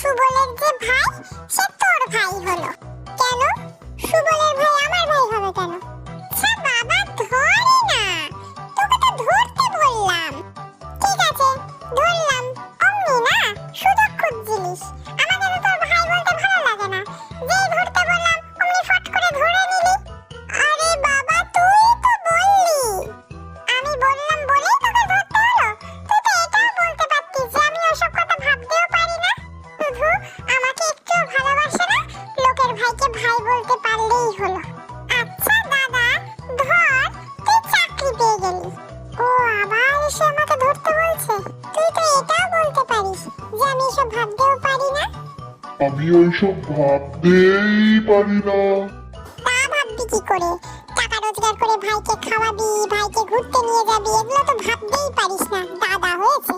সুবলের যে ভাই সে তোর ভাই হলো কেন? সুবলের ভাই আমার ভাই হবে কেন? আচ্ছা বাবা ধরই না, তোকে তো ধরতে বললাম। ঠিক আছে ধরলাম, অমনি না সুযোগ খুঁজছিলিস। আমাকে তো তোর ভাই বলতে ভালো লাগে না, যেই ধরতে বললাম অমনি ফট করে ধরে নিলি। আরে বাবা তুই তো বললি, আমি বললাম বলেই তোকে ধরতে হলো। তুই তো এটাও বলতে পারতিস যে আমি ওসব কথা ভাবতেও পারি না। শুধু আমাকে একটু ভালোবাসে না, লোকের ভাইকে ভাই বলতে পারলেই হলো। আচ্ছা দাদা ধর, তুই চাকরি পেয়ে গেলি, ও আবার এসে আমাকে ধরতে বলছে। তুই তো এটাও বলতে পারিস যে আমি এসব ভাবতেও পারি না। আমি ওইসব ভাবতেই পারি না। তা ভাববি কি করে? টাকা রোজগার করে ভাইকে খাওয়াবি, ভাইকে ঘুরতে নিয়ে যাবি, এগুলো তো ভাবতেই পারিস না। দাদা হয়েছে।